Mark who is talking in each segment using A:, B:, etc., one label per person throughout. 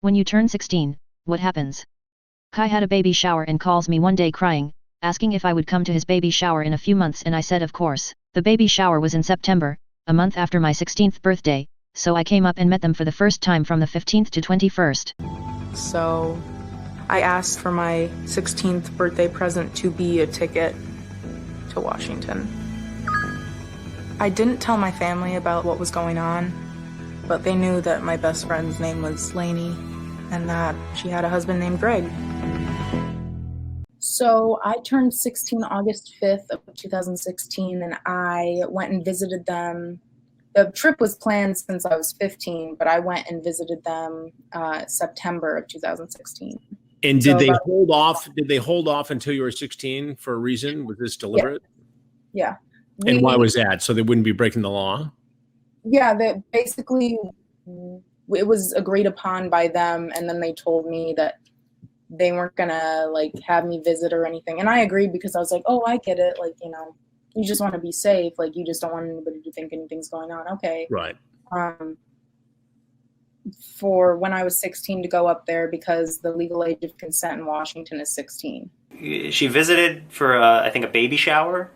A: When you turn 16, what happens? Kai had a baby shower and calls me one day crying, asking if I would come to his baby shower in a few months, and I said of course. The baby shower was in September, a month after my 16th birthday, so I came up and met them for the first time from the 15th to 21st.
B: So I asked for my 16th birthday present to be a ticket to Washington. I didn't tell my family about what was going on, but they knew that my best friend's name was Lainey and that she had a husband named Greg. So I turned 16 August 5th of 2016, and I went and visited them. The trip was planned since I was 15, but I went and visited them September of 2016.
C: And did they hold off? Did they hold off until you were 16 for a reason? Was this deliberate?
B: Yeah.
C: And why was that? So they wouldn't be breaking the law?
B: Yeah, that basically it was agreed upon by them, and then they told me that they weren't gonna like have me visit or anything. And I agreed because I was like, oh, I get it. Like, you know, you just want to be safe. Like, you just don't want anybody to think anything's going on. Okay.
C: Right.
B: For when I was 16 to go up there because the legal age of consent in Washington is 16.
D: She visited for, I think, a baby shower.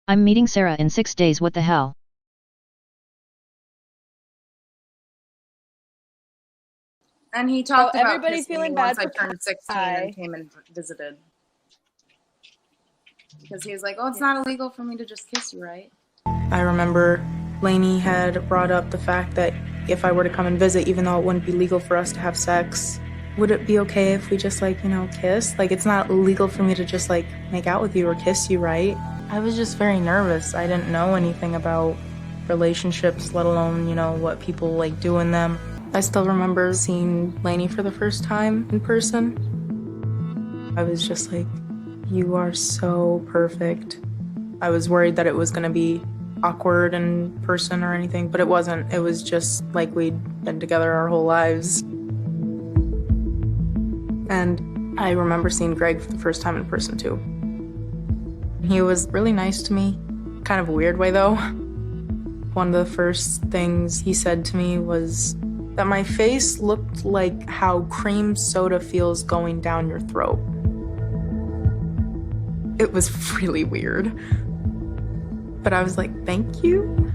A: I'm meeting Sarah in 6 days. What the hell?
B: And he talked about
E: everybody's feeling bad
B: once I turned 16 and came and visited. Because he was like, oh, it's not illegal for me to just kiss you, right? I remember Lainey had brought up the fact that if I were to come and visit, even though it wouldn't be legal for us to have sex, would it be okay if we just, like, you know, kiss? Like, it's not illegal for me to just, like, make out with you or kiss you, right? I was just very nervous. I didn't know anything about relationships, let alone, you know, what people, like, do in them. I still remember seeing Lainey for the first time in person. I was just like, you are so perfect. I was worried that it was going to be awkward in person or anything, but it wasn't. It was just like we'd been together our whole lives. And I remember seeing Greg for the first time in person too. He was really nice to me, kind of a weird way though. One of the first things he said to me was that my face looked like how cream soda feels going down your throat. It was really weird. But I was like, thank you.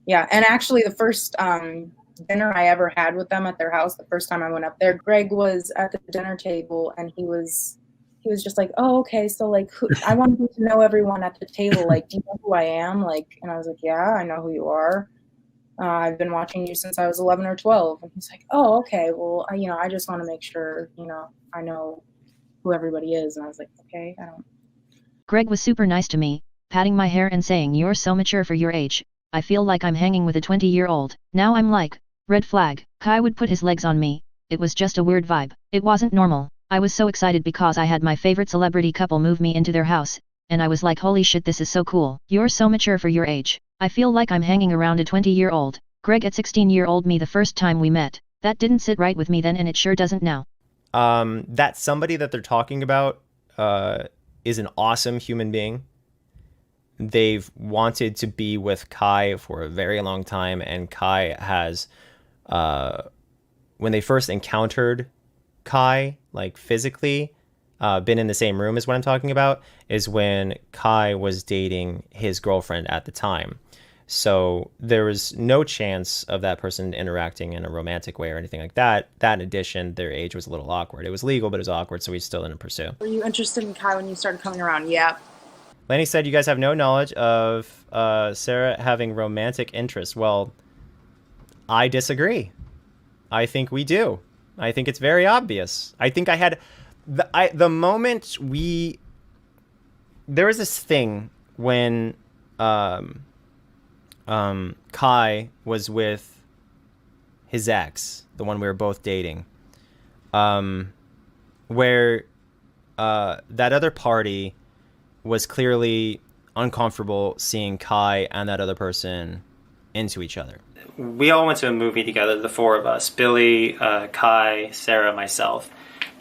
B: Yeah, and actually the first dinner I ever had with them at their house, the first time I went up there, Greg was at the dinner table and he was just like, oh, okay, so like, I wanted you to know everyone at the table. Like, do you know who I am? Like, and I was like, yeah, I know who you are. I've been watching you since I was 11 or 12. And he's like, oh, okay, well, I just want to make sure, I know who everybody is. And I was like, okay, I don't.
A: Greg was super nice to me, patting my hair and saying, you're so mature for your age. I feel like I'm hanging with a 20-year-old. Now I'm like, red flag. Kai would put his legs on me. It was just a weird vibe. It wasn't normal. I was so excited because I had my favorite celebrity couple move me into their house, and I was like, holy shit, this is so cool. You're so mature for your age. I feel like I'm hanging around a 20-year-old. Greg at 16-year-old me the first time we met. That didn't sit right with me then, and it sure doesn't now.
F: That somebody that they're talking about is an awesome human being. They've wanted to be with Kai for a very long time, and Kai has, when they first encountered Kai, like physically, been in the same room as what I'm talking about, is when Kai was dating his girlfriend at the time. So there was no chance of that person interacting in a romantic way or anything like that. That in addition, their age was a little awkward. It was legal, but it was awkward, so we still didn't pursue.
B: Were you interested in Kai when you started coming around? Yeah.
F: Lanny said you guys have no knowledge of Sarah having romantic interest. Well, I disagree. I think we do. I think it's very obvious. I think I had the moment there was this thing when Kai was with his ex, the one we were both dating, where that other party was clearly uncomfortable seeing Kai and that other person into each other.
D: We all went to a movie together, the four of us, Billy, Kai, Sarah, myself.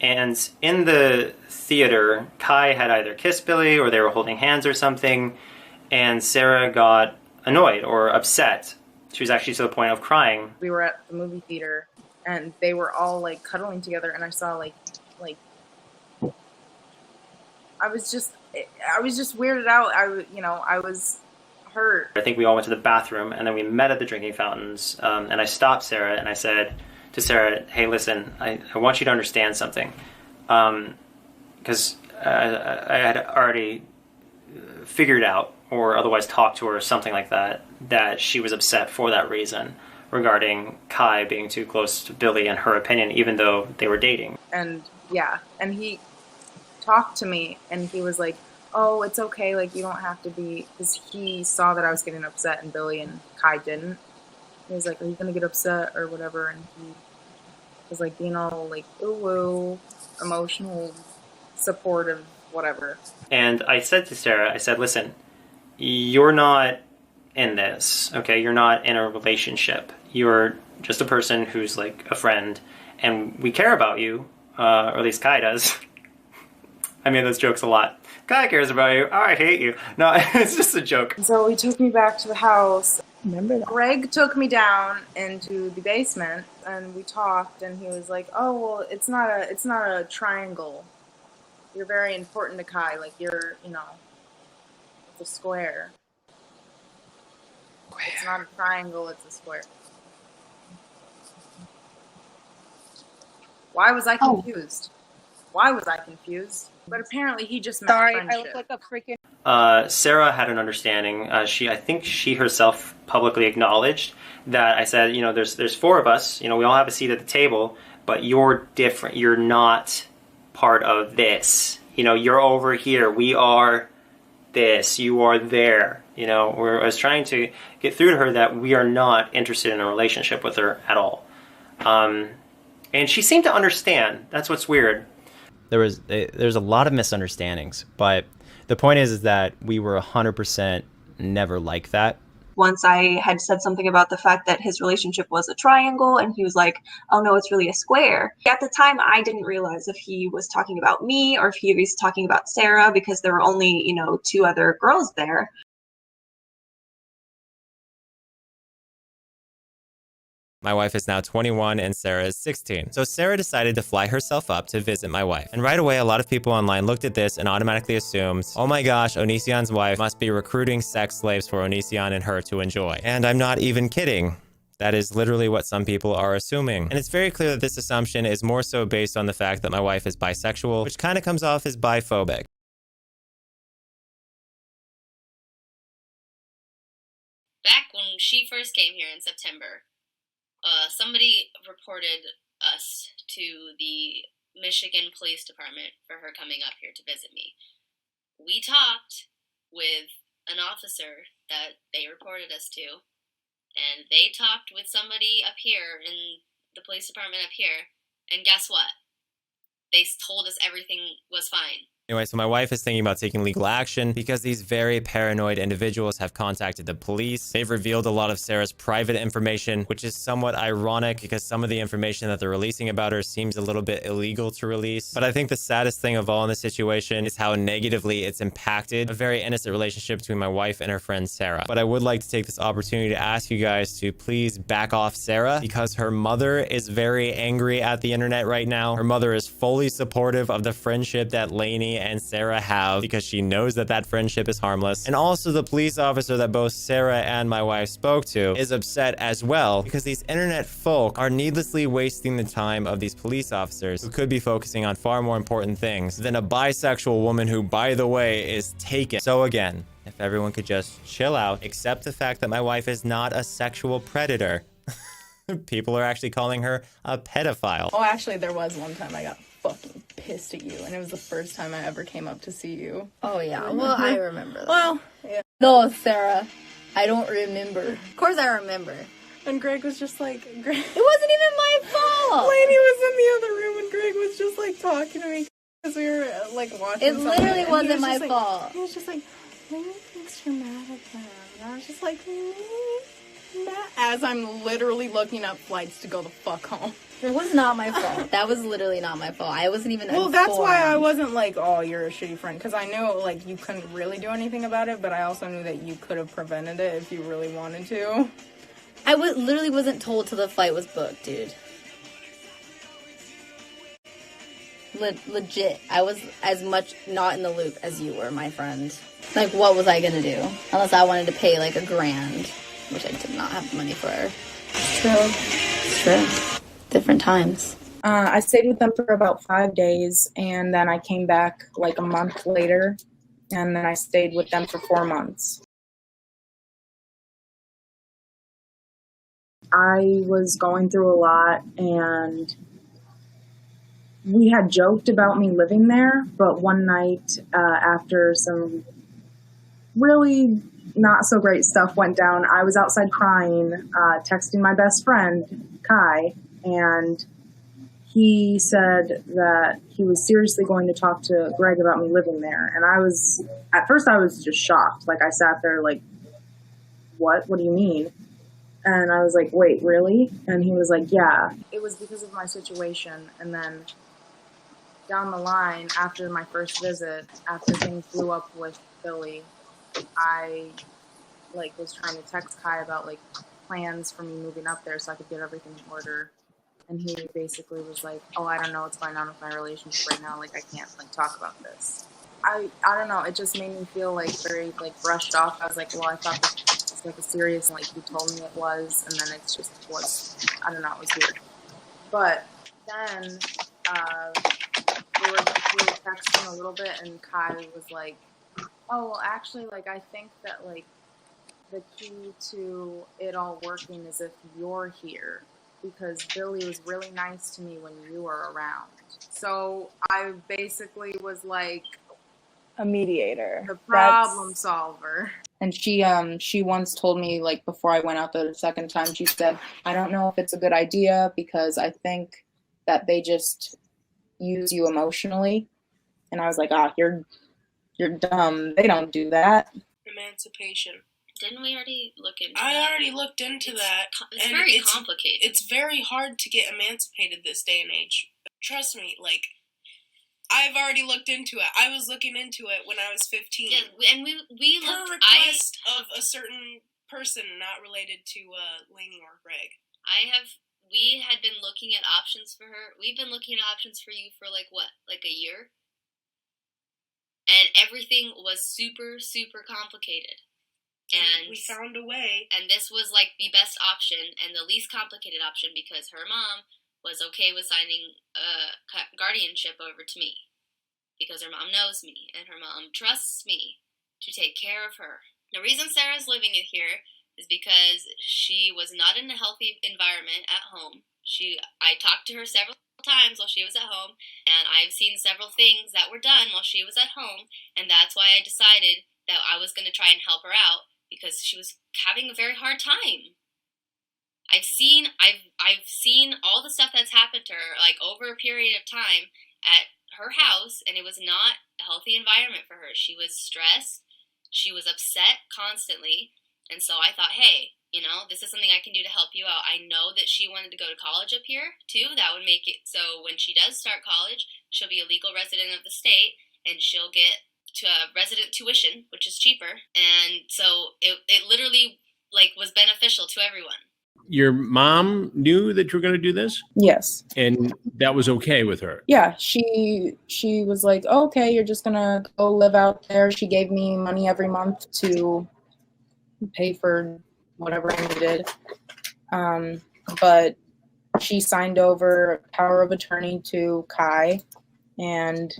D: And in the theater, Kai had either kissed Billy or they were holding hands or something, and Sarah got annoyed or upset. She was actually to the point of crying.
B: We were at the movie theater, and they were all like cuddling together, and I saw like I was just weirded out. I was hurt.
D: I think we all went to the bathroom, and then we met at the drinking fountains, and I stopped Sarah, and I said to Sarah, hey, listen, I want you to understand something, because I had already figured out, or otherwise talked to her or something like that, that she was upset for that reason regarding Kai being too close to Billie in her opinion, even though they were dating.
B: And yeah, and he talked to me, and he was like, oh, it's okay, like, you don't have to be, because he saw that I was getting upset, and Billie and Kai didn't. He was like, are you gonna get upset or whatever? And he was like being all like ooh, emotional, supportive, whatever.
D: And I said to Sarah, I said, listen, you're not in this, okay? You're not in a relationship. You're just a person who's like a friend, and we care about you, or at least Kai does. I made those jokes a lot. Kai cares about you. Oh, I hate you. No, it's just a joke.
B: So he took me back to the house. Remember that? Greg took me down into the basement, and we talked, and he was like, oh, well, it's not a triangle. You're very important to Kai. Like, you're, it's a square. It's not a triangle, it's a square. Why was I confused? Why was I confused? But apparently he just meant friendship.
E: I look like a freaking...
D: Sarah had an understanding. I think she herself publicly acknowledged that I said, there's four of us. We all have a seat at the table, but you're different. You're not part of this. You're over here. We are this. You are there. I was trying to get through to her that we are not interested in a relationship with her at all. And she seemed to understand. That's what's weird.
F: There's a lot of misunderstandings, but the point is that we were 100% never like that.
G: Once I had said something about the fact that his relationship was a triangle, and he was like, oh no, it's really a square. At the time, I didn't realize if he was talking about me or if he was talking about Sarah, because there were only, 2 other girls there.
F: My wife is now 21 and Sarah is 16. So Sarah decided to fly herself up to visit my wife. And right away, a lot of people online looked at this and automatically assumed, oh my gosh, Onision's wife must be recruiting sex slaves for Onision and her to enjoy. And I'm not even kidding. That is literally what some people are assuming. And it's very clear that this assumption is more so based on the fact that my wife is bisexual, which kind of comes off as biphobic.
H: Back when she first came here in September, somebody reported us to the Michigan Police Department for her coming up here to visit me. We talked with an officer that they reported us to, and they talked with somebody up here in the police department up here, and guess what? They told us everything was fine.
F: Anyway, so my wife is thinking about taking legal action because these very paranoid individuals have contacted the police. They've revealed a lot of Sarah's private information, which is somewhat ironic because some of the information that they're releasing about her seems a little bit illegal to release. But I think the saddest thing of all in this situation is how negatively it's impacted a very innocent relationship between my wife and her friend Sarah. But I would like to take this opportunity to ask you guys to please back off Sarah because her mother is very angry at the internet right now. Her mother is fully supportive of the friendship that Lainey and Sarah have because she knows that that friendship is harmless. And also the police officer that both Sarah and my wife spoke to is upset as well because these internet folk are needlessly wasting the time of these police officers who could be focusing on far more important things than a bisexual woman who, by the way, is taken. So again, if everyone could just chill out, accept the fact that my wife is not a sexual predator. People are actually calling her a pedophile.
I: Oh, actually, there was one time I got fucking pissed at you, and it was the first time I ever came up to see you.
E: Oh, yeah. Well, I remember that.
I: Well, yeah.
E: No, Sarah, I don't remember. Of course I remember.
I: And Greg was just like...
E: It wasn't even my fault!
I: Lainey was in the other room, and Greg was just, like, talking to me because we were, like, watching
E: It literally wasn't my
I: like,
E: fault.
I: He was just like, Lainey thinks you're mad at them. And I was just like, as I'm literally looking up flights to go the fuck home.
E: It was not my fault. That was literally not my fault. I wasn't even
I: Well, that's why I wasn't like, oh, you're a shitty friend. Because I knew, like, you couldn't really do anything about it. But I also knew that you could have prevented it if you really wanted to.
E: I literally wasn't told till the flight was booked, dude. Legit. I was as much not in the loop as you were, my friend. Like, what was I gonna do? Unless I wanted to pay like $1,000, which I did not have money for. It's true. Different times.
B: I stayed with them for about 5 days, and then I came back like a month later, and then I stayed with them for 4 months. I was going through a lot, and we had joked about me living there, but one night after some really not so great stuff went down, I was outside crying, texting my best friend, Kai, and he said that he was seriously going to talk to Greg about me living there. And at first I was just shocked. Like, I sat there like, what? What do you mean? And I was like, wait, really? And he was like, yeah. It was because of my situation. And then down the line, after my first visit, after things blew up with Billy, I was trying to text Kai about plans for me moving up there so I could get everything in order. And he basically was like, oh, I don't know what's going on with my relationship right now. I can't talk about this. I don't know. It just made me feel very brushed off. I was like, well, I thought this was a serious, you told me it was. And then it just was, I don't know, it was weird. But then we were texting a little bit, and Kai was like, oh, well, actually, I think that the key to it all working is if you're here. Because Billy was really nice to me when you were around. So I basically was like
J: a mediator,
B: the problem solver. And she once told me, before I went out there the second time, she said, I don't know if it's a good idea because I think that they just use you emotionally. And I was like, you're dumb. They don't do that.
K: Emancipation.
H: Didn't we already look into
K: I
H: that?
K: already looked into that.
H: It's very complicated.
K: It's very hard to get emancipated this day and age. Trust me, I've already looked into it. I was looking into it when I was 15.
H: Yeah, and we
K: per request of a certain person not related to Lainey or Greg.
H: We had been looking at options for her. We've been looking at options for you for a year? And everything was super, super complicated. And
K: we found a way.
H: And this was the best option and the least complicated option because her mom was okay with signing guardianship over to me. Because her mom knows me and her mom trusts me to take care of her. The reason Sarah's living here is because she was not in a healthy environment at home. I talked to her several times while she was at home, and I've seen several things that were done while she was at home, and that's why I decided that I was going to try and help her out. Because she was having a very hard time. I've seen all the stuff that's happened to her over a period of time at her house, and it was not a healthy environment for her. She was stressed, she was upset constantly, and so I thought, hey, this is something I can do to help you out. I know that she wanted to go to college up here too. That would make it so when she does start college, she'll be a legal resident of the state, and she'll get to a resident tuition, which is cheaper, and so it literally was beneficial to everyone.
C: Your mom knew that you were going to do this?
B: Yes.
C: And that was okay with her?
B: Yeah, she was like, oh, okay, you're just going to go live out there. She gave me money every month to pay for whatever I needed. But she signed over power of attorney to Kai, and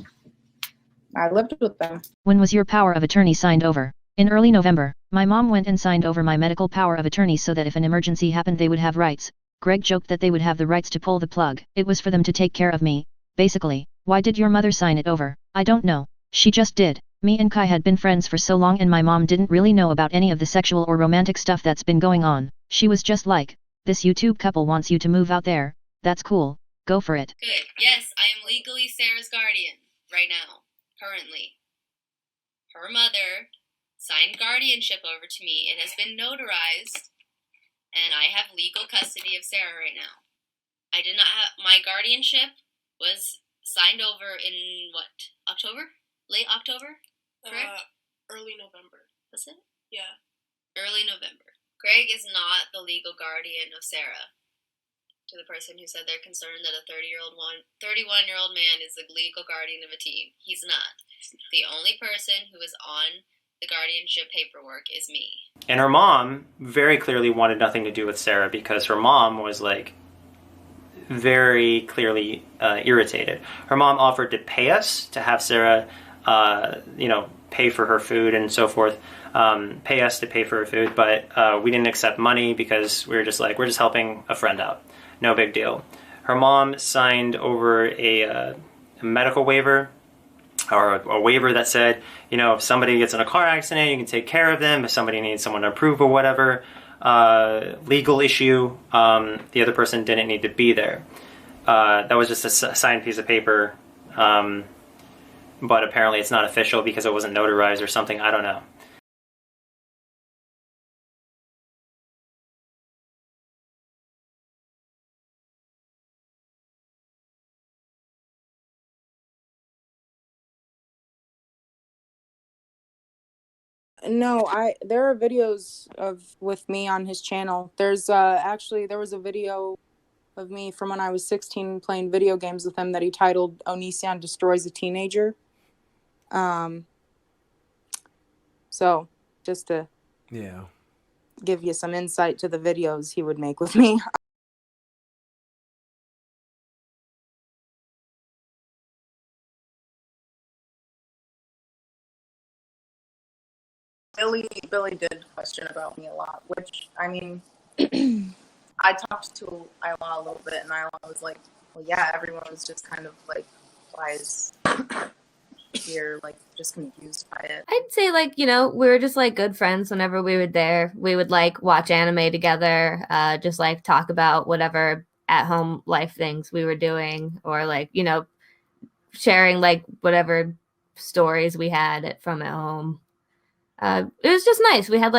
B: I lived with them.
A: When was your power of attorney signed over? In early November, my mom went and signed over my medical power of attorney so that if an emergency happened they would have rights. Greg joked that they would have the rights to pull the plug. It was for them to take care of me, basically. Why did your mother sign it over? I don't know. She just did. Me and Kai had been friends for so long and my mom didn't really know about any of the sexual or romantic stuff that's been going on. She was just like, this YouTube couple wants you to move out there. That's cool. Go for it.
H: Good. Yes, I am legally Sarah's guardian right now. Currently. Her mother signed guardianship over to me. It has been notarized, and I have legal custody of Sarah right now. I did not have my guardianship was signed over in October? Late October? Correct?
K: Early November.
H: Was it?
K: Yeah.
H: Early November. Greg is not the legal guardian of Sarah. to the person who said they're concerned that a 31-year-old man is the legal guardian of a teen. He's not. The only person who is on the guardianship paperwork is me.
D: And her mom very clearly wanted nothing to do with Sarah because her mom was like very clearly irritated. Her mom offered to pay us to have Sarah, pay for her food and so forth. Pay us to pay for her food, but we didn't accept money because we were just like, we're just helping a friend out. No big deal. Her mom signed over a medical waiver, or a waiver that said, if somebody gets in a car accident, you can take care of them. If somebody needs someone to approve or whatever, legal issue, the other person didn't need to be there. That was just a signed piece of paper, but apparently it's not official because it wasn't notarized or something. I don't know.
B: No, there are videos with me on his channel. There was a video of me from when I was 16 playing video games with him that he titled Onision Destroys a Teenager. So just to give you some insight to the videos he would make with me.
J: Billy did question about me a lot, which, I mean, I talked to Ayala a little bit, and Ayala was like, well, yeah, everyone was just kind of like, why is here, like, just confused by it.
L: I'd say, like, we were just, like, good friends whenever we were there. We would, like, watch anime together, just, like, talk about whatever at-home life things we were doing, or, like, sharing, like, whatever stories we had from at home. It was just nice. We had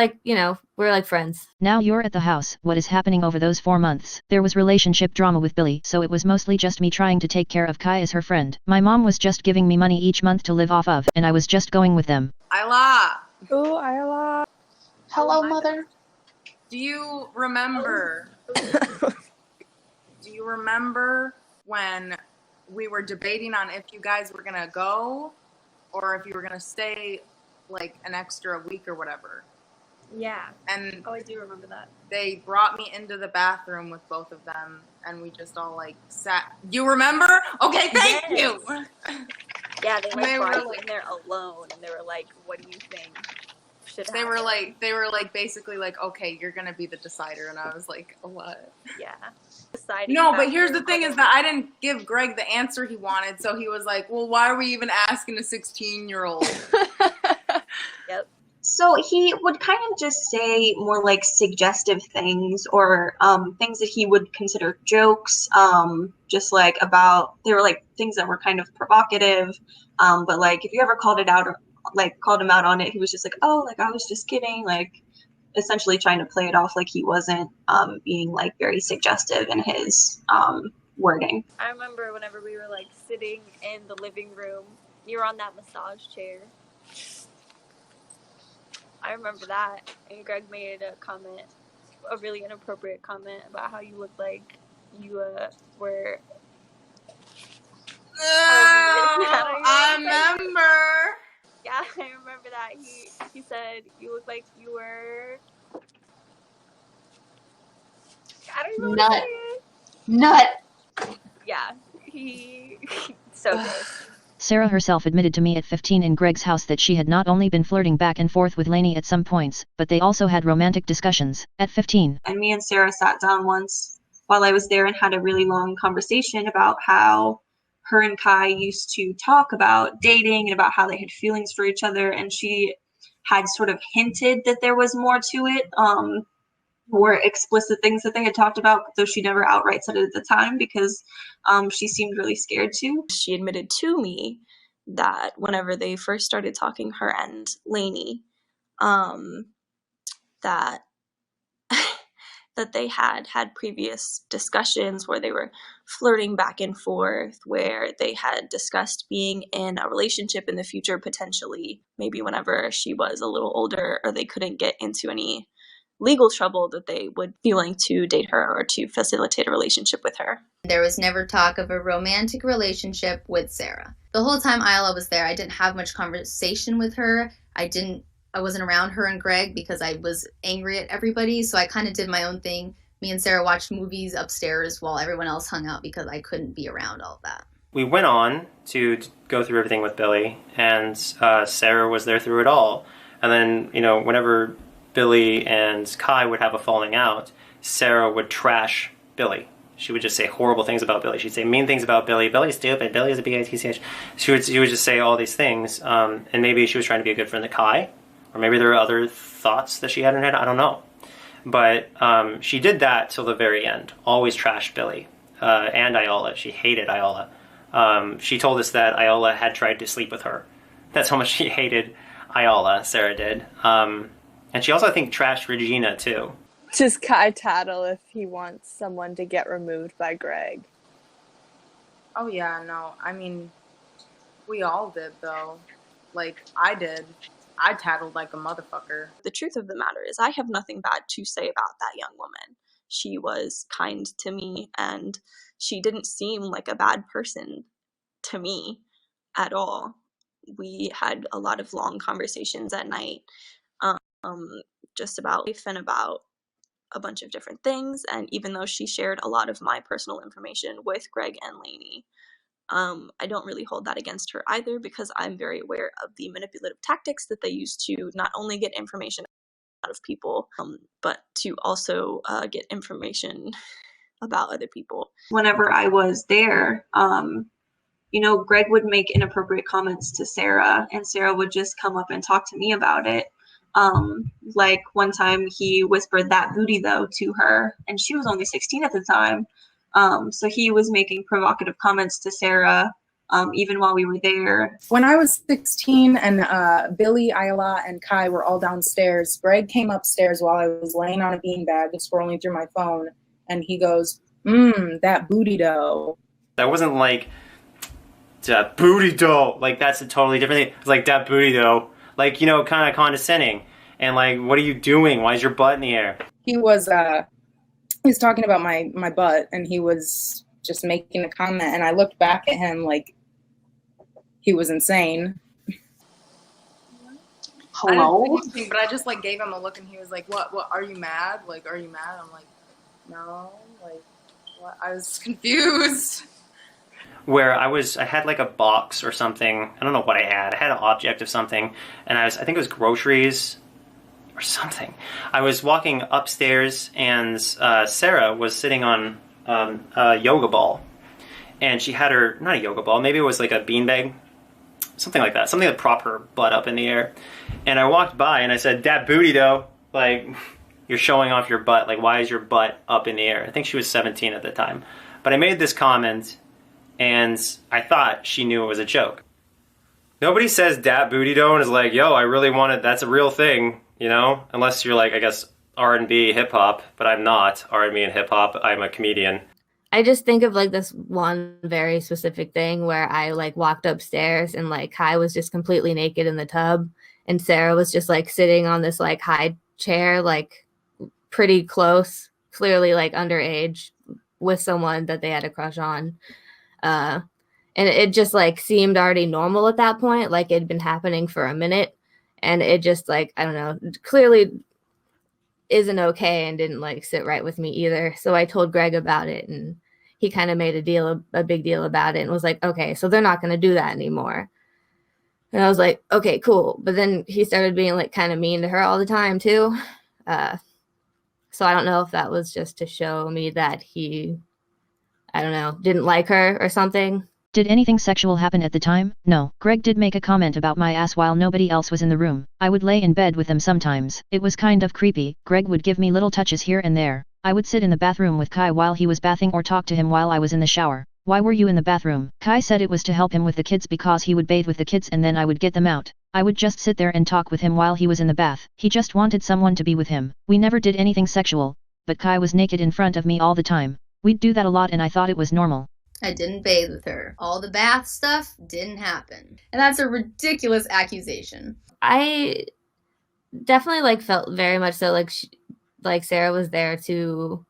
L: we're like friends.
A: Now you're at the house. What is happening over those 4 months? There was relationship drama with Billie, so it was mostly just me trying to take care of Kai as her friend. My mom was just giving me money each month to live off of, and I was just going with them.
J: Ayala!
B: Oh, Ayala.
J: Hello, Mother. Do you remember? Do you remember when we were debating on if you guys were gonna go or if you were gonna stay like an extra week or whatever?
M: Yeah.
J: And
M: I do remember that.
J: They brought me into the bathroom with both of them, and we just all like sat. You remember? Okay, thank you.
M: Yeah, they brought you
J: like,
M: in there alone, and they were like, "What do you think should happen?"
J: They were like basically like, "Okay, you're gonna be the decider," and I was like, "What?"
M: Yeah. Deciding.
J: No, but here's the thing: is that I didn't give Greg the answer he wanted, so he was like, "Well, why are we even asking a 16-year-old?"
M: Yep.
G: So he would kind of just say more like suggestive things or things that he would consider jokes, just like they were like things that were kind of provocative, but like if you ever called it out or like called him out on it, he was just like, oh, like I was just kidding, like essentially trying to play it off like he wasn't being like very suggestive in his wording.
M: I remember whenever we were like sitting in the living room, you were on that massage chair. I remember that, and Greg made a really inappropriate comment about how you looked like you were.
J: I remember.
M: Yeah, I remember that. He said you looked like you were. I don't even know what to say.
G: Nut.
M: Yeah, he so gross.
A: Sarah herself admitted to me at 15 in Greg's house that she had not only been flirting back and forth with Lainey at some points, but they also had romantic discussions. At 15.
G: And me and Sarah sat down once while I was there and had a really long conversation about how her and Kai used to talk about dating and about how they had feelings for each other, and she had sort of hinted that there was more to it, more explicit things that they had talked about, though she never outright said it at the time because she seemed really scared to.
N: She admitted to me that whenever they first started talking, her and Lainey, that that they had previous discussions where they were flirting back and forth, where they had discussed being in a relationship in the future, potentially, maybe whenever she was a little older, or they couldn't get into any legal trouble that they would be willing to date her or to facilitate a relationship with her.
E: There was never talk of a romantic relationship with Sarah. The whole time Ayalla was there, I didn't have much conversation with her. I wasn't around her and Greg because I was angry at everybody, so I kind of did my own thing. Me and Sarah watched movies upstairs while everyone else hung out because I couldn't be around all of that.
D: We went on to go through everything with Billie, and Sarah was there through it all. And then, you know, whenever Billie and Kai would have a falling out, Sarah would trash Billie. She would just say horrible things about Billie. She'd say mean things about Billie. Billie's stupid. Billie is a B-I-T-C-H. She would just say all these things, and maybe she was trying to be a good friend to Kai, or maybe there were other thoughts that she had in her head. I don't know. But she did that till the very end. Always trashed Billie and Ayalla. She hated Ayalla. She told us that Ayalla had tried to sleep with her. That's how much she hated Ayalla, Sarah did. And she also, I think, trashed Regina, too.
O: Does Kai tattle if he wants someone to get removed by Greg?
J: Oh, yeah, no. I mean, we all did, though. Like, I did. I tattled like a motherfucker.
N: The truth of the matter is I have nothing bad to say about that young woman. She was kind to me, and she didn't seem like a bad person to me at all. We had a lot of long conversations at night, just about life and about a bunch of different things. And even though she shared a lot of my personal information with Greg and Lainey, I don't really hold that against her either, because I'm very aware of the manipulative tactics that they use to not only get information out of people, but to also get information about other people. Whenever I was there, you know, Greg would make inappropriate comments to Sarah, and Sarah would just come up and talk to me about it. Like one time he whispered "that booty though" to her, and she was only 16 at the time. So he was making provocative comments to Sarah, even while we were there.
B: When I was 16 and Billie, Ayalla, and Kai were all downstairs, Greg came upstairs while I was laying on a beanbag scrolling through my phone, and he goes, that booty though.
D: That wasn't like, "Dat Booty Tho." Like, that's a totally different thing. It's like, "Dat Booty Tho." Like, you know, kind of condescending. And like, what are you doing? Why is your butt in the air?
B: He was talking about my butt, and he was just making a comment, and I looked back at him like he was insane.
J: Hello? I didn't say anything, but I just like gave him a look, and he was like, what, are you mad? Like, are you mad? I'm like, no, like, what? I was confused.
D: Where I had like a box or something. I don't know what I had. I had an object of something, and I think it was groceries or something. I was walking upstairs, and Sarah was sitting on a yoga ball, and she had her, not a yoga ball, maybe it was like a beanbag, something like that, something that prop her butt up in the air. And I walked by and I said, "Dat booty though." Like, you're showing off your butt. Like, why is your butt up in the air? I think she was 17 at the time. But I made this comment, and I thought she knew it was a joke. Nobody says "dat booty though" and is like, "Yo, I really want it." That's a real thing, you know? Unless you're like, I guess, R&B, hip-hop, but I'm not R&B and hip-hop. I'm a comedian.
L: I just think of like this one very specific thing where I like walked upstairs and like Kai was just completely naked in the tub, and Sarah was just like sitting on this like high chair, like pretty close, clearly like underage, with someone that they had a crush on. And it just like seemed already normal at that point, like it'd been happening for a minute, and it just like, I don't know, clearly isn't okay and didn't like sit right with me either. So I told Greg about it, and he kind of made a big deal about it, and was like, okay, so they're not going to do that anymore. And I was like, okay, cool. But then he started being like kind of mean to her all the time too. So I don't know if that was just to show me that he, I don't know, didn't like her or something.
A: Did anything sexual happen at the time? No. Greg did make a comment about my ass while nobody else was in the room. I would lay in bed with them sometimes. It was kind of creepy. Greg would give me little touches here and there. I would sit in the bathroom with Kai while he was bathing or talk to him while I was in the shower. Why were you in the bathroom? Kai said it was to help him with the kids because he would bathe with the kids and then I would get them out. I would just sit there and talk with him while he was in the bath. He just wanted someone to be with him. We never did anything sexual, but Kai was naked in front of me all the time. We'd do that a lot and I thought it was normal.
E: I didn't bathe with her. All the bath stuff didn't happen. And that's a ridiculous accusation.
L: I definitely like felt very much so like like Sarah was there to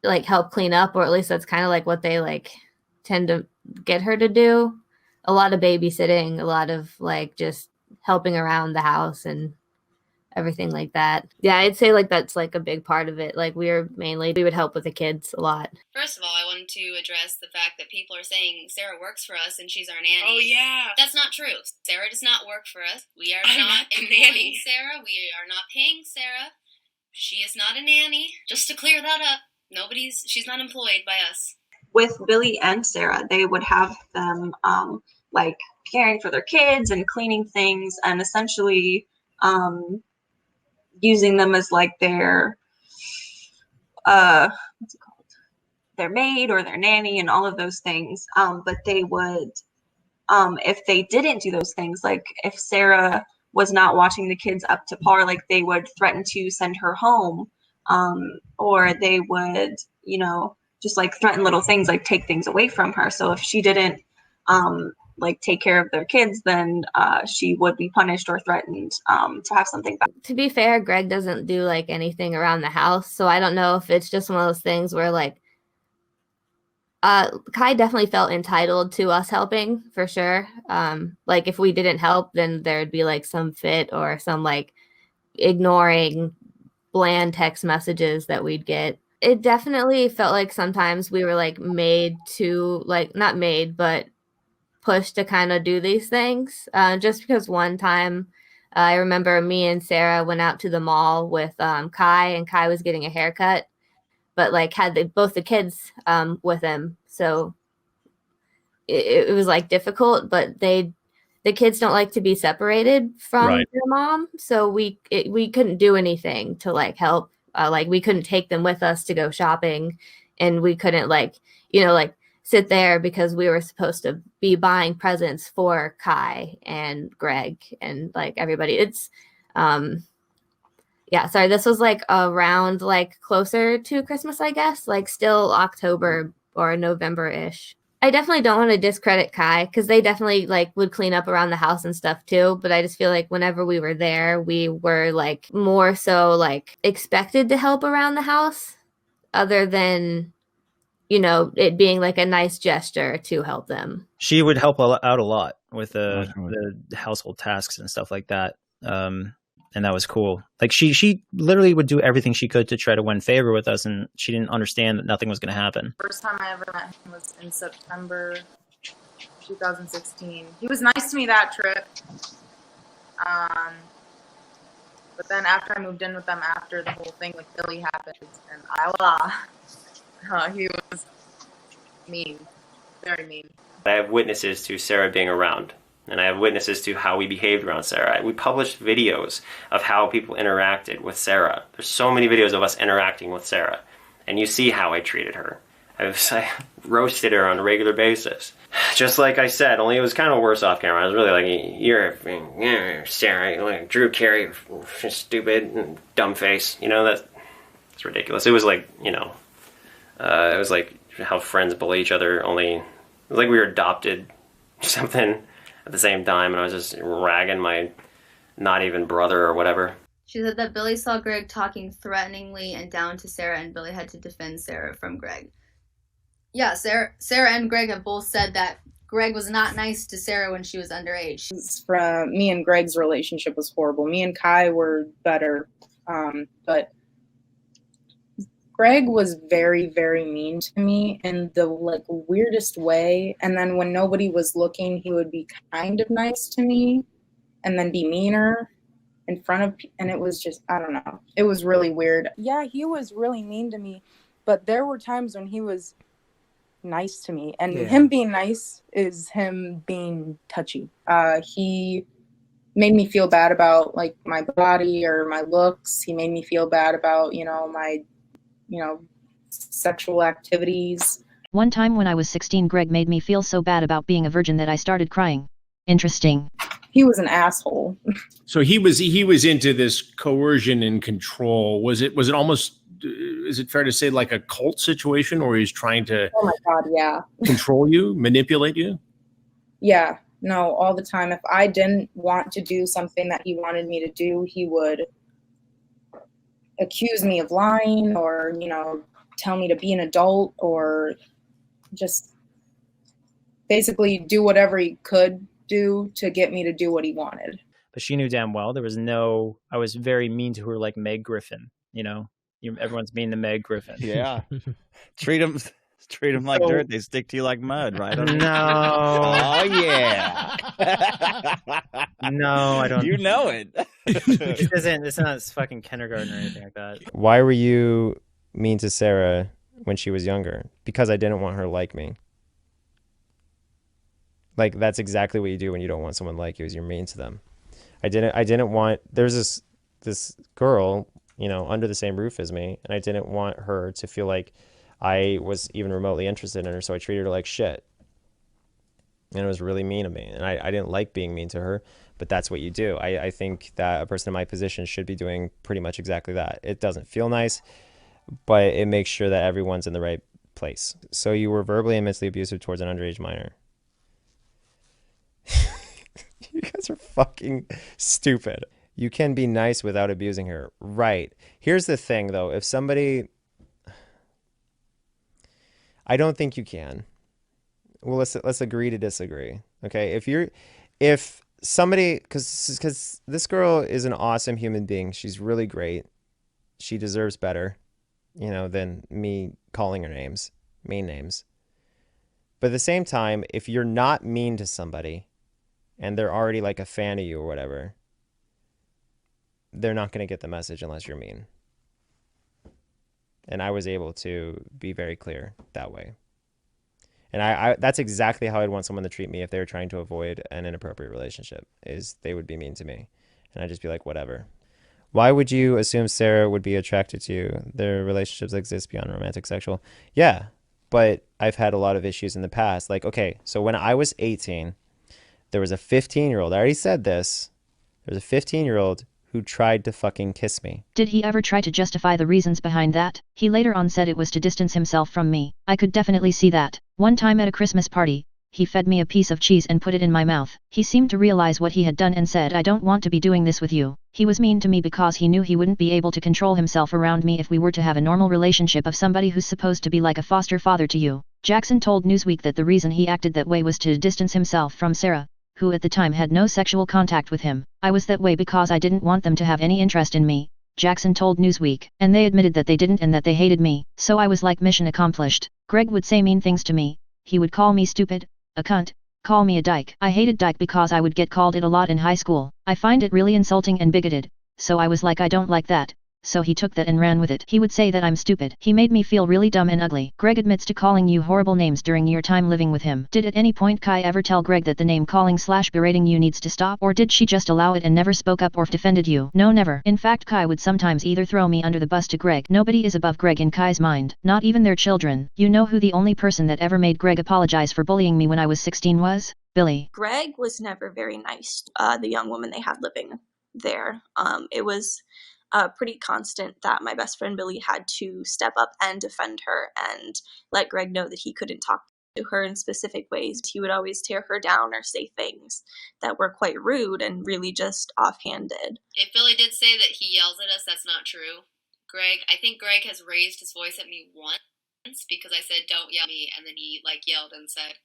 L: like help clean up, or at least that's kind of like what they like tend to get her to do. A lot of babysitting, a lot of like just helping around the house and everything like that. Yeah, I'd say like that's like a big part of it. Like we would help with the kids a lot.
H: First of all, I wanted to address the fact that people are saying Sarah works for us and she's our nanny.
K: Oh, yeah.
H: That's not true. Sarah does not work for us. We are
K: I'm
H: not
K: the
H: employing
K: nanny.
H: Sarah. We are not paying Sarah. She is not a nanny. Just to clear that up, she's not employed by us.
G: With Billie and Sarah, they would have them like caring for their kids and cleaning things and essentially using them as like their what's it called? Their maid or their nanny and all of those things. But they would, if they didn't do those things, like if Sarah was not watching the kids up to par, like they would threaten to send her home, or they would, you know, just like threaten little things, like take things away from her. So if she didn't like take care of their kids, then she would be punished or threatened to have something back.
L: To be fair, Greg doesn't do like anything around the house, so I don't know if it's just one of those things where like Kai definitely felt entitled to us helping for sure. Like if we didn't help, then there'd be like some fit or some like ignoring bland text messages that we'd get. It definitely felt like sometimes we were like made to like, not made, but pushed to kind of do these things. Just because one time I remember me and Sarah went out to the mall with Kai, and Kai was getting a haircut, but like had both the kids with him. So it was like difficult, but the kids don't like to be separated from their mom. So we couldn't do anything to like help. Like we couldn't take them with us to go shopping, and we couldn't like, you know, like sit there because we were supposed to be buying presents for Kai and Greg and like everybody. It's yeah, sorry, this was like around like closer to Christmas, I guess, like still October or November-ish. I definitely don't want to discredit Kai because they definitely like would clean up around the house and stuff too. But I just feel like whenever we were there, we were like more so like expected to help around the house other than, you know, it being like a nice gesture to help them.
P: She would help out a lot with the household tasks and stuff like that. And that was cool. Like she literally would do everything she could to try to win favor with us, and she didn't understand that nothing was going to happen.
J: First time I ever met him was in September 2016. He was nice to me that trip. But then after I moved in with them, after the whole thing with Billie happened, and he was mean, very mean.
D: I have witnesses to Sarah being around, and I have witnesses to how we behaved around Sarah. We published videos of how people interacted with Sarah. There's so many videos of us interacting with Sarah, and you see how I treated her. I roasted her on a regular basis. Just like I said, only it was kind of worse off camera. I was really like, you're Sarah, like Drew Carey, stupid and dumb face. You know, that's ridiculous. It was like, you know, it was like how friends bully each other, only it was like we were adopted or something at the same time, and I was just ragging my not even brother or whatever.
E: She said that Billie saw Greg talking threateningly and down to Sarah, and Billie had to defend Sarah from Greg. Yeah, Sarah and Greg have both said that Greg was not nice to Sarah when she was underage.
B: From me and Greg's relationship was horrible. Me and Kai were better, but Greg was very, very mean to me in the like weirdest way. And then when nobody was looking, he would be kind of nice to me and then be meaner in front of, and it was just, I don't know. It was really weird.
Q: Yeah, he was really mean to me, but there were times when he was nice to me, and him being nice is him being touchy. He made me feel bad about like my body or my looks. He made me feel bad about, you know, my, you know, sexual activities.
A: One time when I was 16, Greg made me feel so bad about being a virgin that I started crying. Interesting.
B: He was an asshole.
C: So he was into this coercion and control. Was it almost, is it fair to say, like a cult situation where he's trying to
B: oh my God, yeah.
C: control you, manipulate you?
B: Yeah, no, all the time. If I didn't want to do something that he wanted me to do, he would
Q: accuse me of lying or, tell me to be an adult or just basically do whatever he could do to get me to do what he wanted.
P: But she knew damn well there was no, I was very mean to her like Meg Griffin, everyone's mean to Meg Griffin.
R: Yeah. Treat them like dirt. They stick to you like mud, right?
F: No.
R: Oh, yeah.
F: No, I don't.
R: You know it.
F: It's not fucking kindergarten or anything like that. Why were you mean to Sarah when she was younger? Because I didn't want her to like me. Like, that's exactly what you do when you don't want someone to like you, is you're mean to them. I didn't want, there's this girl, under the same roof as me, and I didn't want her to feel like I was even remotely interested in her, so I treated her like shit. And it was really mean of me, and I didn't like being mean to her, but that's what you do. I think that a person in my position should be doing pretty much exactly that. It doesn't feel nice, but it makes sure that everyone's in the right place. So you were verbally and mentally abusive towards an underage minor. You guys are fucking stupid. You can be nice without abusing her. Right. Here's the thing, though. If somebody... I don't think you can. Well, let's agree to disagree. Okay? If somebody... Because this girl is an awesome human being. She's really great. She deserves better, than me calling her names. Mean names. But at the same time, if you're not mean to somebody... and they're already like a fan of you or whatever, they're not going to get the message unless you're mean. And I was able to be very clear that way. And I that's exactly how I'd want someone to treat me if they were trying to avoid an inappropriate relationship, is they would be mean to me. And I'd just be like, whatever. Why would you assume Sarah would be attracted to you? Their relationships exist beyond romantic, sexual. Yeah, but I've had a lot of issues in the past. Like, okay, so when I was 18... there was a 15-year-old, I already said this, there was a 15-year-old who tried to fucking kiss me.
A: Did he ever try to justify the reasons behind that? He later on said it was to distance himself from me. I could definitely see that. One time at a Christmas party, he fed me a piece of cheese and put it in my mouth. He seemed to realize what he had done and said, I don't want to be doing this with you. He was mean to me because he knew he wouldn't be able to control himself around me if we were to have a normal relationship of somebody who's supposed to be like a foster father to you. Jackson told Newsweek that the reason he acted that way was to distance himself from Sarah, who at the time had no sexual contact with him. I was that way because I didn't want them to have any interest in me, Jackson told Newsweek, and they admitted that they didn't and that they hated me, so I was like, mission accomplished. Greg would say mean things to me. He would call me stupid, a cunt, call me a dyke. I hated dyke because I would get called it a lot in high school. I find it really insulting and bigoted, so I was like, I don't like that. So he took that and ran with it. He would say that I'm stupid. He made me feel really dumb and ugly. Greg admits to calling you horrible names during your time living with him. Did at any point Kai ever tell Greg that the name calling / berating you needs to stop, or did she just allow it and never spoke up or defended you? No, never. In fact, Kai would sometimes either throw me under the bus to Greg. Nobody is above Greg in Kai's mind, not even their children. You know who the only person that ever made Greg apologize for bullying me when I was 16 was? Billie.
N: Greg was never very nice, the young woman they had living there. It was pretty constant that my best friend Billie had to step up and defend her and let Greg know that he couldn't talk to her in specific ways. He would always tear her down or say things that were quite rude and really just offhanded.
H: If Billie did say that he yells at us, that's not true. I think Greg has raised his voice at me once because I said, don't yell at me, and then he yelled and said,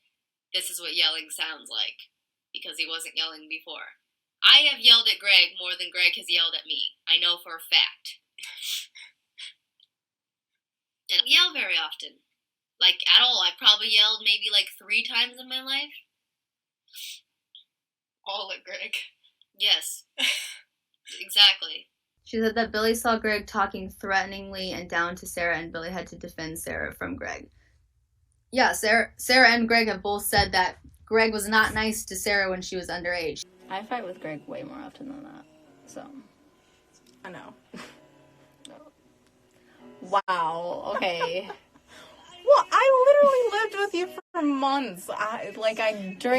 H: this is what yelling sounds like, because he wasn't yelling before. I have yelled at Greg more than Greg has yelled at me. I know for a fact. And I don't yell very often. At all. I've probably yelled maybe 3 times in my life.
K: All at Greg.
H: Yes. Exactly.
E: She said that Billie saw Greg talking threateningly and down to Sarah, and Billie had to defend Sarah from Greg. Yeah, Sarah and Greg have both said that Greg was not nice to Sarah when she was underage. I fight with Greg way more often than that, so.
I: I know. Wow, okay. Well, I literally lived with you for months. I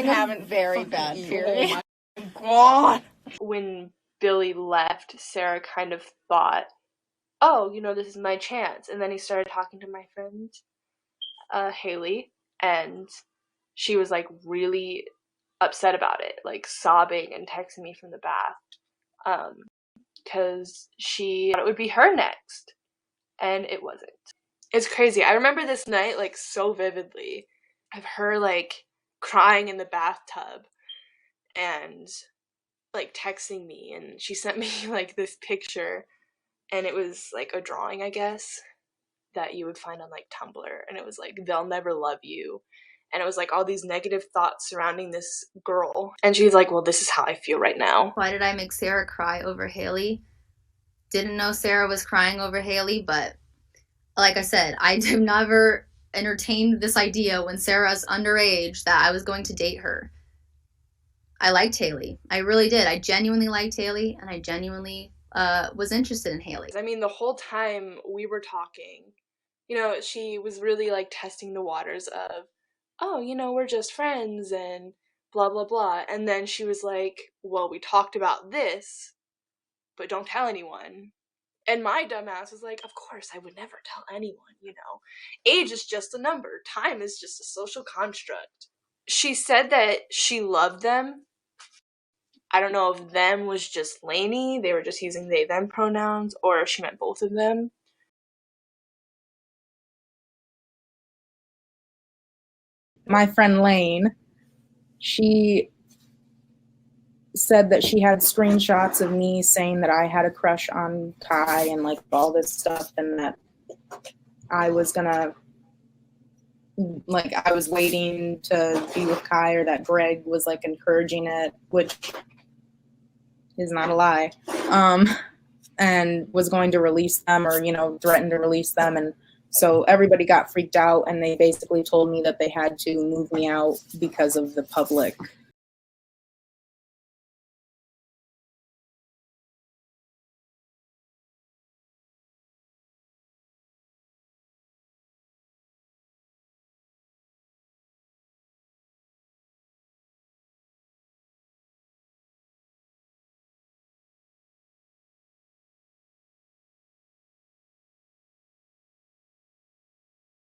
I: haven't very bad period. Oh my god.
S: When Billie left, Sarah kind of thought, oh, this is my chance. And then he started talking to my friend, Haley, and she was really upset about it, sobbing and texting me from the bath. because she thought it would be her next, and it wasn't. It's crazy. I remember this night like so vividly of her like crying in the bathtub and like texting me, and she sent me like this picture, and it was like a drawing, I guess, that you would find on like Tumblr, and it was like, they'll never love you, and it was like all these negative thoughts surrounding this girl, and she's like, well, this is how I feel right now.
E: Why did I make Sarah cry over Haley? Didn't know Sarah was crying over Haley, but like I said, I did never entertained this idea when Sarah's underage that I was going to date her. I liked Haley. I really did. I genuinely liked Haley, and I genuinely was interested in Haley.
S: I mean, the whole time we were talking, you know, she was really like testing the waters of, oh, you know, we're just friends and blah, blah, blah. And then she was like, well, we talked about this, but don't tell anyone. And my dumbass was like, of course, I would never tell anyone, you know. Age is just a number. Time is just a social construct. She said that she loved them. I don't know if them was just Lainey, they were just using they, them pronouns, or if she meant both of them.
Q: My friend Lane, she said that she had screenshots of me saying that I had a crush on Kai and like all this stuff, and that I was gonna, like, I was waiting to be with Kai, or that Greg was like encouraging it, which is not a lie, and was going to release them, or, you know, threatened to release them. And so everybody got freaked out, and they basically told me that they had to move me out because of the public.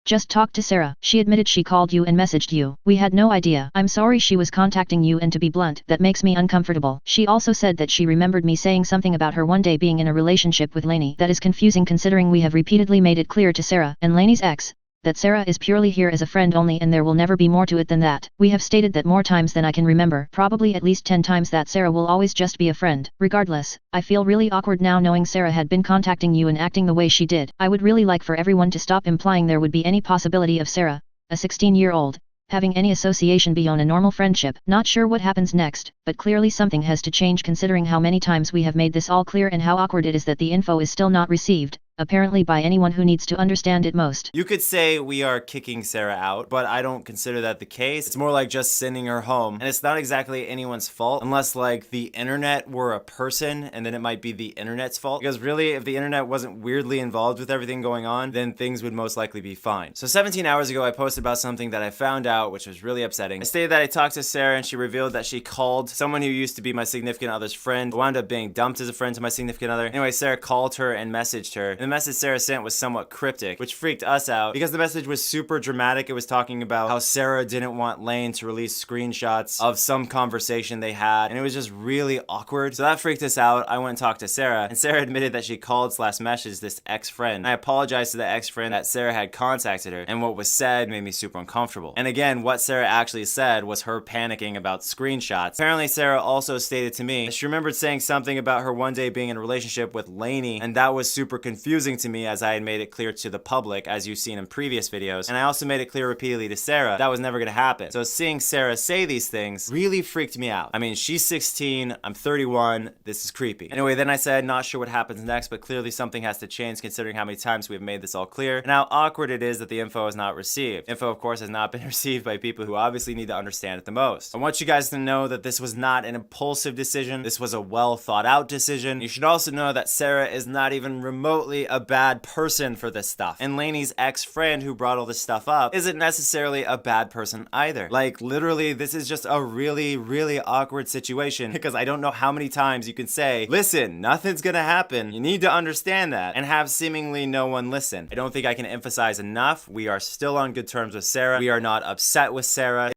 A: Just talked to Sarah. She admitted she called you and messaged you. We had no idea. I'm sorry she was contacting you, and to be blunt, that makes me uncomfortable. She also said that she remembered me saying something about her one day being in a relationship with Lainey. That is confusing, considering we have repeatedly made it clear to Sarah and Lainey's ex that Sarah is purely here as a friend only, and there will never be more to it than that. We have stated that more times than I can remember, probably at least 10 times, that Sarah will always just be a friend. Regardless, I feel really awkward now knowing Sarah had been contacting you and acting the way she did. I would really like for everyone to stop implying there would be any possibility of Sarah, a 16-year-old, having any association beyond a normal friendship. Not sure what happens next, but clearly something has to change, considering how many times we have made this all clear and how awkward it is that the info is still not received, apparently by anyone who needs to understand it most.
F: You could say we are kicking Sarah out, but I don't consider that the case. It's more like just sending her home, and it's not exactly anyone's fault, unless like the internet were a person, and then it might be the internet's fault. Because really, if the internet wasn't weirdly involved with everything going on, then things would most likely be fine. So 17 hours ago, I posted about something that I found out, which was really upsetting. I stated that I talked to Sarah, and she revealed that she called someone who used to be my significant other's friend, who wound up being dumped as a friend to my significant other. Anyway, Sarah called her and messaged her. And the message Sarah sent was somewhat cryptic, which freaked us out because the message was super dramatic. It was talking about how Sarah didn't want Lane to release screenshots of some conversation they had, and it was just really awkward. So that freaked us out. I went and talked to Sarah, and Sarah admitted that she called / messaged this ex-friend. I apologized to the ex-friend that Sarah had contacted her, and what was said made me super uncomfortable. And again, what Sarah actually said was her panicking about screenshots. Apparently, Sarah also stated to me that she remembered saying something about her one day being in a relationship with Lainey, and that was super confusing to me, as I had made it clear to the public, as you've seen in previous videos. And I also made it clear repeatedly to Sarah that was never gonna happen. So seeing Sarah say these things really freaked me out. I mean, she's 16, I'm 31, this is creepy. Anyway, then I said, not sure what happens next, but clearly something has to change considering how many times we've made this all clear, and how awkward it is that the info is not received. Info, of course, has not been received by people who obviously need to understand it the most. I want you guys to know that this was not an impulsive decision. This was a well thought out decision. You should also know that Sarah is not even remotely a bad person for this stuff. And Lainey's ex-friend who brought all this stuff up isn't necessarily a bad person either. Like, literally, this is just a really, really awkward situation, because I don't know how many times you can say, listen, nothing's gonna happen, you need to understand that, and have seemingly no one listen. I don't think I can emphasize enough, we are still on good terms with Sarah. We are not upset with Sarah.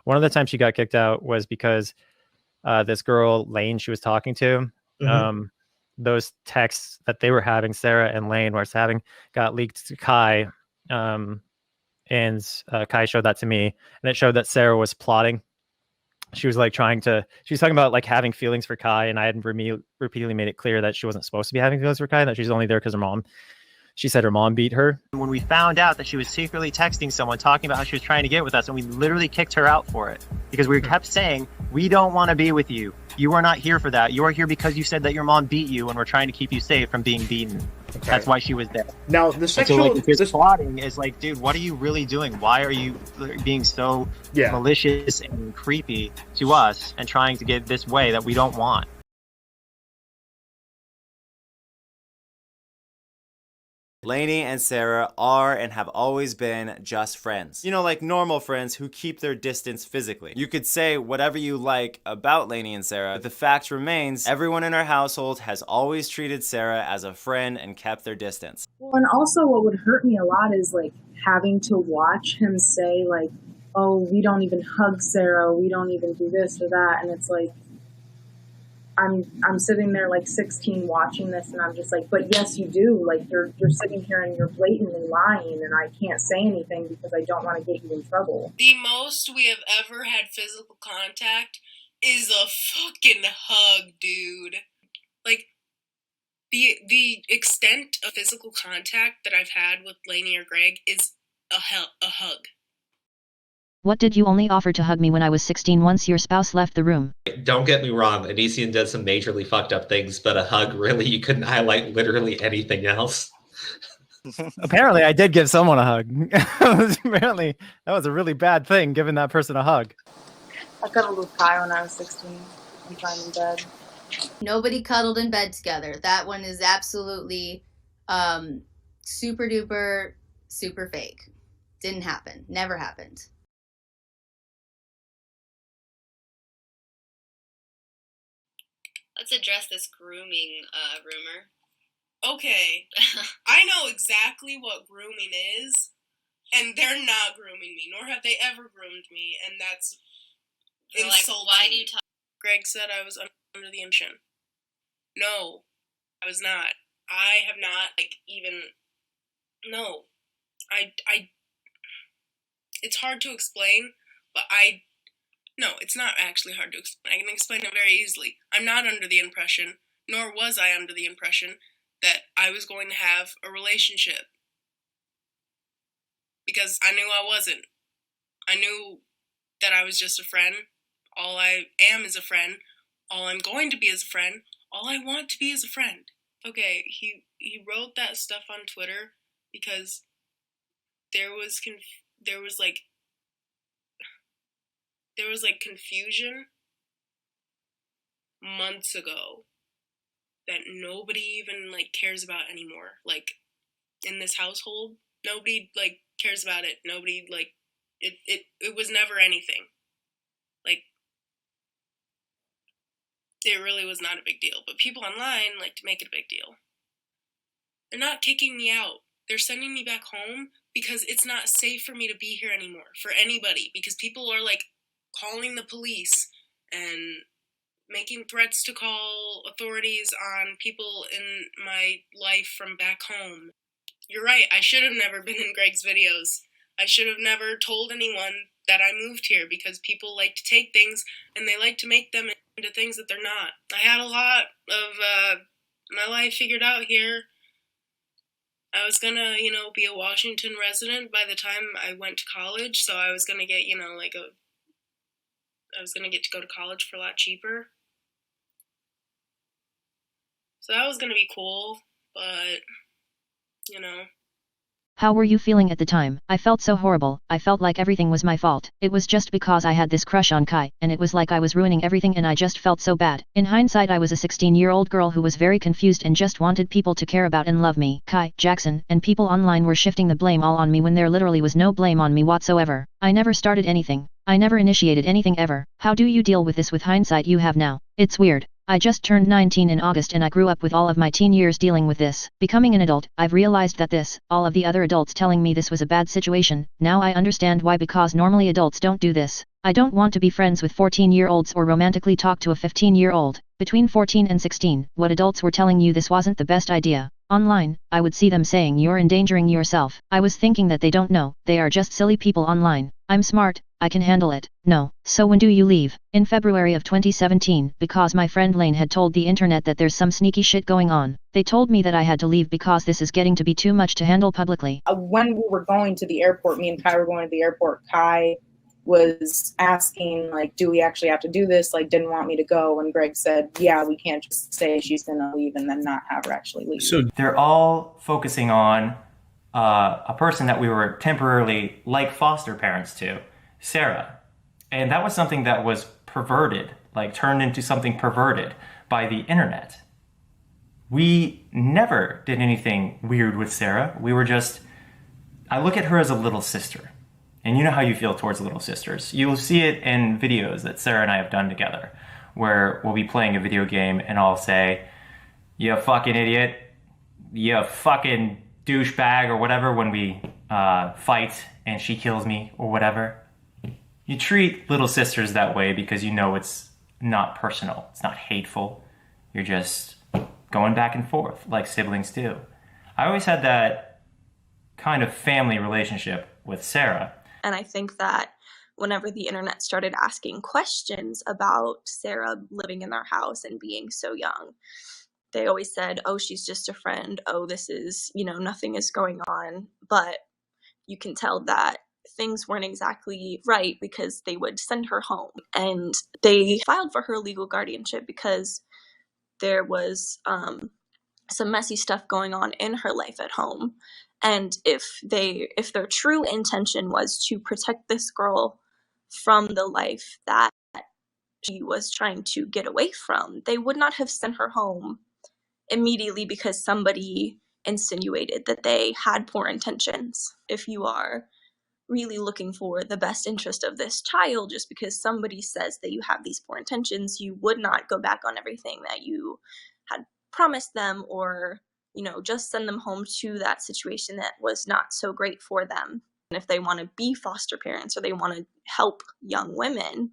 F: One of the times she got kicked out was because this girl, Lane, she was talking to, those texts that they were having, Sarah and Lane were having, got leaked to Kai. And Kai showed that to me, and it showed that Sarah was plotting. She was like she was talking about like having feelings for Kai, and I had repeatedly made it clear that she wasn't supposed to be having feelings for Kai, that she's only there because her mom. She said her mom beat her. When we found out that she was secretly texting someone talking about how she was trying to get with us, and we literally kicked her out for it because we kept saying, we don't want to be with you. You are not here for that. You are here because you said that your mom beat you and we're trying to keep you safe from being beaten. Okay. That's why she was there.
T: Now, the sexual...
F: So, like, this plotting is like, dude, what are you really doing? Why are you being so malicious and creepy to us and trying to get this way that we don't want?
U: Lainey and Sarah are and have always been just friends. You know, like normal friends who keep their distance physically. You could say whatever you like about Lainey and Sarah, but the fact remains, everyone in our household has always treated Sarah as a friend and kept their distance.
B: Well, and also what would hurt me a lot is like having to watch him say like, oh, we don't even hug Sarah, we don't even do this or that, and it's like, I'm sitting there like 16 watching this, and I'm just like, but yes, you do. Like you're sitting here and you're blatantly lying, and I can't say anything because I don't want to get you in trouble.
K: The most we have ever had physical contact is a fucking hug, dude. Like the extent of physical contact that I've had with Lainey or Greg is a hug.
A: What did you only offer to hug me when I was 16 once your spouse left the room?
V: Don't get me wrong, Onision did some majorly fucked up things, but a hug, really, you couldn't highlight literally anything else.
F: Apparently, I did give someone a hug. Apparently, that was a really bad thing, giving that person a hug.
Q: I cuddled with Kai when I was 16. I'm trying in bed.
E: Nobody cuddled in bed together. That one is absolutely super duper, super fake. Didn't happen. Never happened.
H: Let's address this grooming rumor.
K: Okay, I know exactly what grooming is, and they're not grooming me, nor have they ever groomed me, and that's insulting.
H: Like, why do you talk?
K: Greg said I was under the impression. No, I was not. I have not, like, even... No. I... It's hard to explain, but No, it's not actually hard to explain. I can explain it very easily. I'm not under the impression, nor was I under the impression, that I was going to have a relationship. Because I knew I wasn't. I knew that I was just a friend. All I am is a friend. All I'm going to be is a friend. All I want to be is a friend. Okay, he wrote that stuff on Twitter because there was confusion months ago that nobody even like cares about anymore. Like in this household, nobody like cares about it. Nobody like it was never anything. Like it really was not a big deal. But people online like to make it a big deal. They're not kicking me out. They're sending me back home because it's not safe for me to be here anymore for anybody, because people are like calling the police and making threats to call authorities on people in my life from back home. You're right, I should have never been in Greg's videos. I should have never told anyone that I moved here, because people like to take things and they like to make them into things that they're not. I had a lot of my life figured out here. I was gonna, be a Washington resident by the time I went to college, so I was gonna get, I was gonna get to go to college for a lot cheaper. So that was gonna be cool, but,
A: How were you feeling at the time? I felt so horrible. I felt like everything was my fault. It was just because I had this crush on Kai, and it was like I was ruining everything, and I just felt so bad. In hindsight, I was a 16-year-old girl who was very confused and just wanted people to care about and love me. Kai, Jackson, and people online were shifting the blame all on me when there literally was no blame on me whatsoever. I never started anything. I never initiated anything ever. How do you deal with this with hindsight you have now? It's weird. I just turned 19 in August, and I grew up with all of my teen years dealing with this. Becoming an adult, I've realized that all of the other adults telling me this was a bad situation, now I understand why, because normally adults don't do this. I don't want to be friends with 14-year-olds or romantically talk to a 15-year-old. Between 14 and 16, what adults were telling you this wasn't the best idea. Online, I would see them saying you're endangering yourself. I was thinking that they don't know, they are just silly people online. I'm smart, I can handle it. No. So when do you leave? In February of 2017, because my friend Lane had told the internet that there's some sneaky shit going on. They told me that I had to leave because this is getting to be too much to handle publicly.
Q: When we were going to the airport, me and Kai were going to the airport, Kai was asking, like, do we actually have to do this? Like, didn't want me to go. And Greg said, yeah, we can't just say she's going to leave and then not have her actually leave.
F: So they're all focusing on a person that we were temporarily like foster parents to, Sarah. And that was something that was perverted, like turned into something perverted by the internet. We never did anything weird with Sarah. We were just, I look at her as a little sister. And you know how you feel towards little sisters. You'll see it in videos that Sarah and I have done together, where we'll be playing a video game and I'll say, you fucking idiot, you fucking douchebag, or whatever, when we fight and she kills me or whatever. You treat little sisters that way because you know it's not personal, it's not hateful. You're just going back and forth like siblings do. I always had that kind of family relationship with Sarah.
N: And I think that whenever the internet started asking questions about Sarah living in their house and being so young, they always said, oh, she's just a friend. Oh, this is, nothing is going on. But you can tell that things weren't exactly right because they would send her home. And they filed for her legal guardianship because there was some messy stuff going on in her life at home. And if their true intention was to protect this girl from the life that she was trying to get away from, they would not have sent her home immediately because somebody insinuated that they had poor intentions. If you are really looking for the best interest of this child, just because somebody says that you have these poor intentions, you would not go back on everything that you had promised them, or just send them home to that situation that was not so great for them. And if they want to be foster parents or they want to help young women,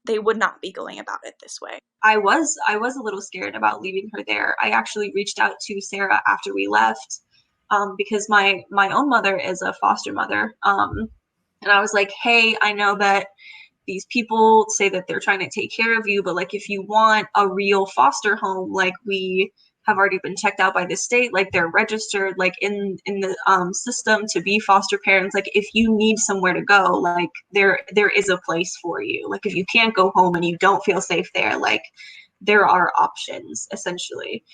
N: they would not be going about it this way.
G: I was a little scared about leaving her there. I actually reached out to Sarah after we left because my own mother is a foster mother. And I was like, hey, I know that these people say that they're trying to take care of you, but like, if you want a real foster home, like, we have already been checked out by the state, like they're registered like in the system to be foster parents. Like, if you need somewhere to go, like there is a place for you. Like, if you can't go home and you don't feel safe there, like there are options essentially.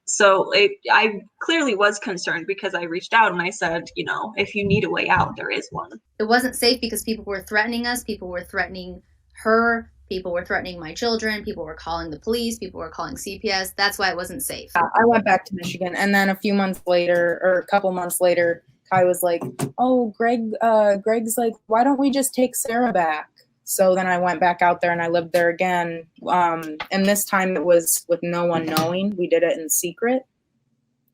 G: So I clearly was concerned because I reached out and I said, if you need a way out, there is one.
E: It wasn't safe because people were threatening us, people were threatening her, people were threatening my children, people were calling the police, people were calling CPS. That's why it wasn't safe.
Q: I went back to Michigan, and then a couple months later, Kai was like, oh, Greg's like, why don't we just take Sarah back? So then I went back out there and I lived there again. And this time it was with no one knowing. We did it in secret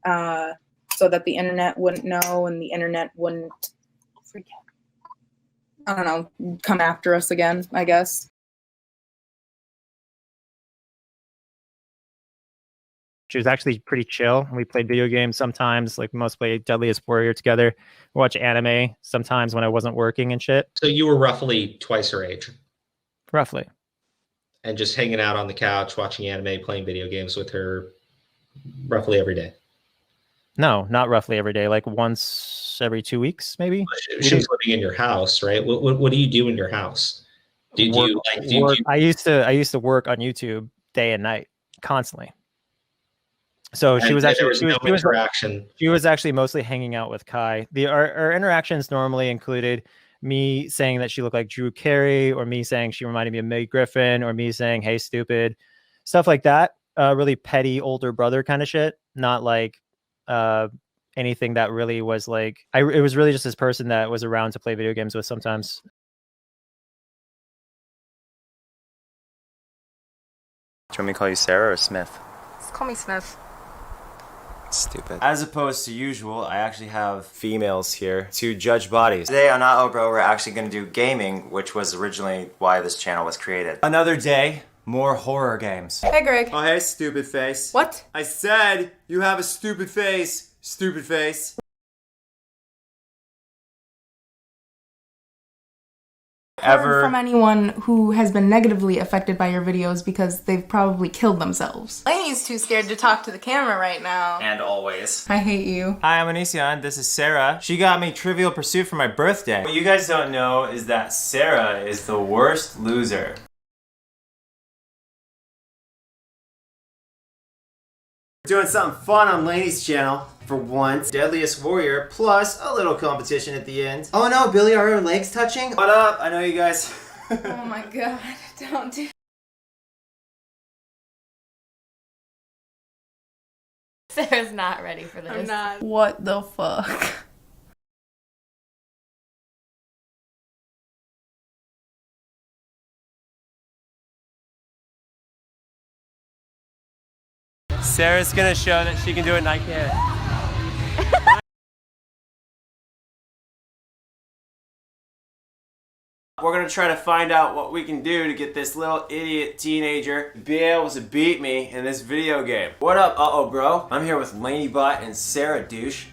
Q: so that the internet wouldn't know and the internet wouldn't, come after us again, I guess.
F: She was actually pretty chill. We played video games sometimes, like most play Deadliest Warrior together. We watch anime sometimes when I wasn't working and shit.
V: So you were roughly twice her age.
F: Roughly.
V: And just hanging out on the couch, watching anime, playing video games with her roughly every day.
F: No, not roughly every day. Like once every 2 weeks, maybe.
V: She was living in your house, right? What do you do in your house?
F: I used to work on YouTube day and night, constantly. So she was actually mostly hanging out with Kai. Our interactions normally included me saying that she looked like Drew Carey, or me saying she reminded me of Meg Griffin, or me saying, hey, stupid, stuff like that. Really petty older brother kind of shit. Not like anything that really was like, it was really just this person that was around to play video games with sometimes.
M: Do you want me to call you Sarah or Smith?
I: Just call me Smith.
U: Stupid. As opposed to usual, I actually have females here to judge bodies. Today on Uh-Oh Bro, we're actually gonna do gaming, which was originally why this channel was created. Another day, more horror games.
Q: Hey, Greg.
U: Oh, hey, stupid face.
Q: What?
U: I said you have a stupid face, stupid face.
B: Heard from anyone who has been negatively affected by your videos because they've probably killed themselves.
Q: Lainey's too scared to talk to the camera right now.
U: And always.
B: I hate you.
F: Hi, I'm Onision. This is Sarah. She got me Trivial Pursuit for my birthday. What you guys don't know is that Sarah is the worst loser.
U: Doing something fun on Lainey's channel for once. Deadliest Warrior plus a little competition at the end. Oh no, Billy, are her legs touching? What up? I know you guys.
Q: Oh my god, don't do.
L: Sarah's not ready for this.
Q: I'm not. What the fuck?
F: Sarah's gonna show that she can do it and I can't. We're gonna try to find out what we can do to get this little idiot teenager to be able to beat me in this video game. What up, Uh-Oh Bro? I'm here with Laney Bot and Sarah Douche.